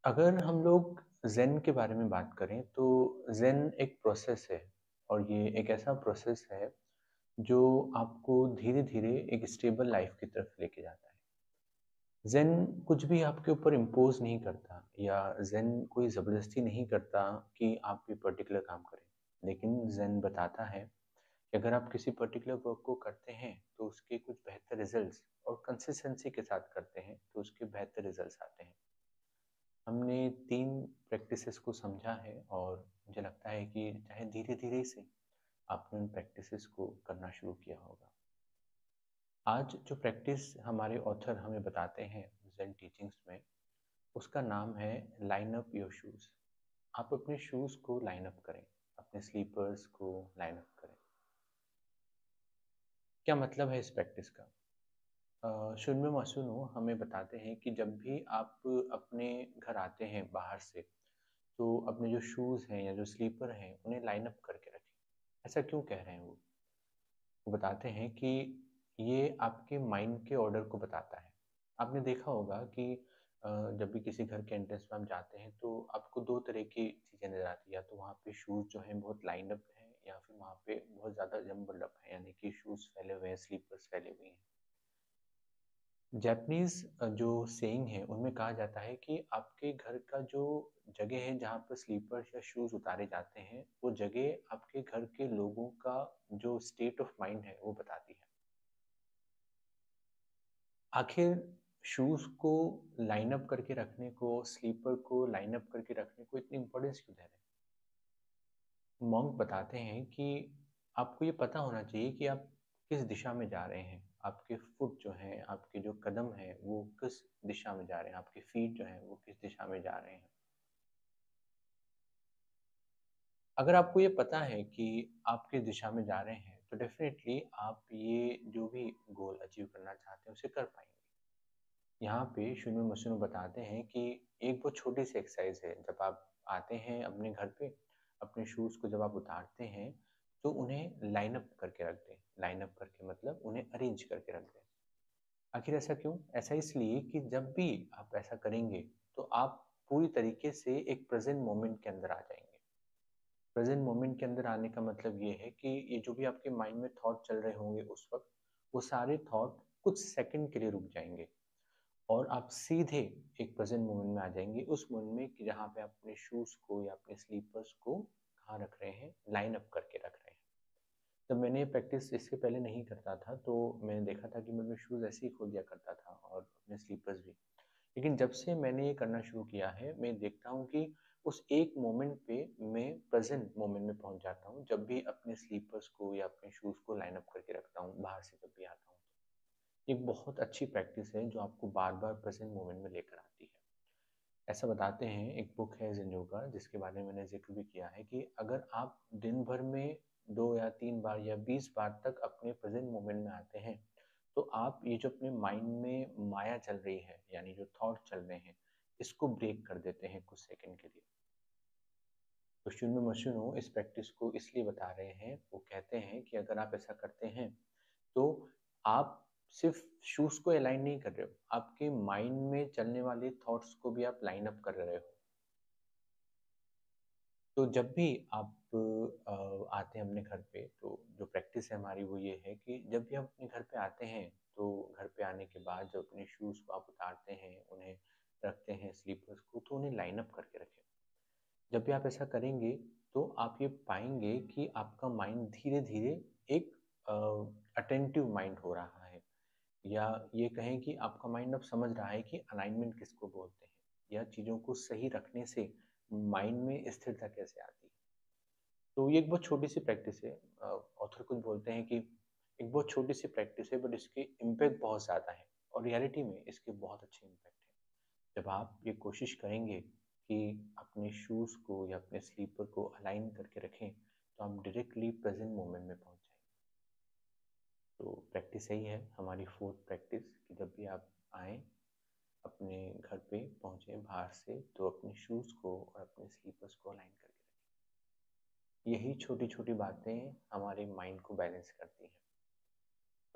अगर हम लोग ज़ेन के बारे में बात करें तो ज़ेन एक प्रोसेस है और ये एक ऐसा प्रोसेस है जो आपको धीरे-धीरे एक स्टेबल लाइफ की तरफ लेके जाता है। ज़ेन कुछ भी आपके ऊपर इम्पोज़ नहीं करता या ज़ेन कोई ज़बरदस्ती नहीं करता कि आप ये पर्टिकुलर काम करें। लेकिन ज़ेन बताता है कि अगर आप किसी पर्टिकुलर वर्क को करते हैं तो उसके कुछ बेहतर रिज़ल्ट्स और कंसिस्टेंसी के साथ करते हैं तो उसके बेहतर रिज़ल्ट्स आते हैं। हमने 3 प्रैक्टिसेस को समझा है और मुझे लगता है कि चाहे धीरे-धीरे से आपने उन प्रैक्टिसेस को करना शुरू किया होगा। आज जो प्रैक्टिस हमारे ऑथर हमें बताते हैं ज़ेन टीचिंग्स में, उसका नाम है लाइन अप योर शूज़। आप अपने शूज़ को लाइन अप करें, अपने स्लीपर्स को लाइन अप करें। क्या मतलब है इस प्रैक्टिस का? शुन्नो मासूनो हमें बताते हैं कि जब भी आप अपने घर आते हैं बाहर से, तो अपने जो शूज़ हैं या जो स्लीपर हैं, उन्हें लाइन अप करके रखें। ऐसा क्यों कह रहे हैं वो? वो बताते हैं कि ये आपके माइंड के ऑर्डर को बताता है। आपने देखा होगा कि जब भी किसी घर के एंट्रेंस में आप जाते हैं, तो आपको 2 तरह की चीज़ें नज़र आती हैं। या तो वहाँ पे शूज़ जो हैं बहुत लाइन अप हैं या फिर वहाँ पे बहुत ज़्यादा जम्बल्ड अप हैं, यानी कि शूज़ फैले हुए हैं, स्लीपर्स फैले हुए हैं। जैपनीज़ जो सेइंग है उनमें कहा जाता है कि आपके घर का जो जगह है जहाँ पर स्लीपर्स या शूज़ उतारे जाते हैं, वो जगह आपके घर के लोगों का जो स्टेट ऑफ माइंड है वो बताती है। आखिर शूज़ को लाइन अप करके रखने को, स्लीपर को लाइन अप करके रखने को इतनी इम्पोर्टेंस क्यों दे रहे हैं? मॉन्क बताते हैं कि आपको ये पता होना चाहिए कि आप किस दिशा में जा रहे हैं। आपके फुट जो हैं, आपके जो कदम हैं, वो किस दिशा में जा रहे हैं, आपके फीट जो हैं, वो किस दिशा में जा रहे हैं। अगर आपको ये पता है कि आप किस दिशा में जा रहे हैं, तो डेफ़िनेटली आप ये जो भी गोल अचीव करना चाहते हैं, उसे कर पाएँगे। यहाँ पे शुन्नो मशीनो बताते हैं कि एक बहुत छोटी-सी एक्सरसाइज़ है, जब आप आते हैं अपने घर पे, अपने शूज़ को जब आप उतारते हैं, तो उन्हें लाइन अप करके रख दें। लाइन अप करके मतलब उन्हें अरेंज करके रख दें। आखिर ऐसा क्यों? ऐसा इसलिए कि जब भी आप ऐसा करेंगे, तो आप पूरी तरीके से एक प्रेज़ेंट मोमेंट के अंदर आ जाएँगे। प्रेज़ेंट मोमेंट के अंदर आने का मतलब ये है कि ये जो भी आपके माइंड में थॉट चल रहे होंगे उस वक़्त, वो सारे थॉट कुछ सेकंड के लिए रुक जाएँगे और आप सीधे एक प्रेज़ेंट मोमेंट में आ जाएँगे, उस मोमेंट में कि जहाँ पे आप अपने शूज़ को या अपने स्लीपर्स को कहाँ रख रहे हैं, लाइन अप करके रख रहे हैं। जब मैंने ये प्रैक्टिस इससे पहले नहीं करता था, तो मैंने देखा था कि मैं अपने शूज़ ऐसे ही खोल दिया करता था और अपने स्लीपर्स भी। लेकिन जब से मैंने ये करना शुरू किया है, मैं देखता हूँ कि उस एक मोमेंट पे मैं प्रेज़ेंट मोमेंट में पहुँच जाता हूँ, जब भी अपने स्लीपर्स को या अपने शूज़ को लाइन अप करके रखता हूँ, बाहर से जब भी आता हूँ। एक बहुत अच्छी प्रैक्टिस है जो आपको बार-बार प्रेज़ेंट मोमेंट में लेकर आती है। ऐसा बताते हैं, एक बुक है ज़ेन योगा जिसके बारे में मैंने ज़िक्र भी किया है कि अगर आप दिन भर में 2 या 3 बार या 20 बार तक अपने प्रेज़ेंट मोमेंट में आते हैं, तो आप ये जो अपने माइंड में माया चल रही है, यानी जो थॉट चल रहे हैं, इसको ब्रेक कर देते हैं कुछ सेकंड के लिए। तो शुन्नो मशूनो इस प्रैक्टिस को इसलिए बता रहे हैं, वो कहते हैं कि अगर आप ऐसा करते हैं, तो आप सिर्फ़ शूज़ को अलाइन नहीं कर रहे हो, आपके माइंड में चलने वाले थॉट्स को भी आप लाइन अप कर रहे हो। तो जब भी आप आते हैं अपने घर पे, तो जो प्रैक्टिस है हमारी वो ये है कि जब भी आप अपने घर पे आते हैं, तो घर पे आने के बाद जब अपने शूज़ को आप उतारते हैं, उन्हें रखते हैं स्लीपर्स को, तो उन्हें लाइन अप करके रखें। जब भी आप ऐसा करेंगे, तो आप ये पाएँगे कि आपका माइंड धीरे-धीरे एक अटेंटिव माइंड हो रहा है या ये कहें कि आपका माइंड अब समझ रहा है कि अलाइनमेंट किसको बोलते हैं या चीज़ों को सही रखने से माइंड में स्थिरता कैसे आती है। तो ये एक बहुत छोटी-सी प्रैक्टिस है। ऑथर खुद बोलते हैं कि एक बहुत छोटी-सी प्रैक्टिस है बट इसके इम्पैक्ट बहुत ज़्यादा है और रियलिटी में इसके बहुत अच्छे इम्पैक्ट हैं। जब आप ये कोशिश करेंगे कि अपने शूज़ को या अपने स्लीपर को अलाइन करके रखें, तो आप डायरेक्टली प्रेज़ेंट मोमेंट में पहुँच जाएँगे। तो प्रैक्टिस यही है हमारी 4th प्रैक्टिस कि जब भी आप आएँ, अपने घर पे पहुँचे बाहर से, तो अपने शूज़ को और अपने स्लीपर्स को अलाइन करके रखें। यही छोटी-छोटी बातें हमारे माइंड को बैलेंस करती हैं।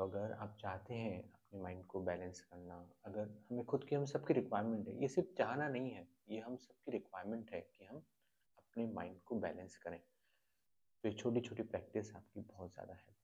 तो अगर आप चाहते हैं अपने माइंड को बैलेंस करना, अगर हमें खुद की हम सबकी रिक्वायरमेंट है, ये सिर्फ चाहना नहीं है, ये हम सबकी रिक्वायरमेंट है कि हम अपने माइंड को बैलेंस करें। तो ये छोटी-छोटी प्रैक्टिस आपकी बहुत ज़्यादा हेल्प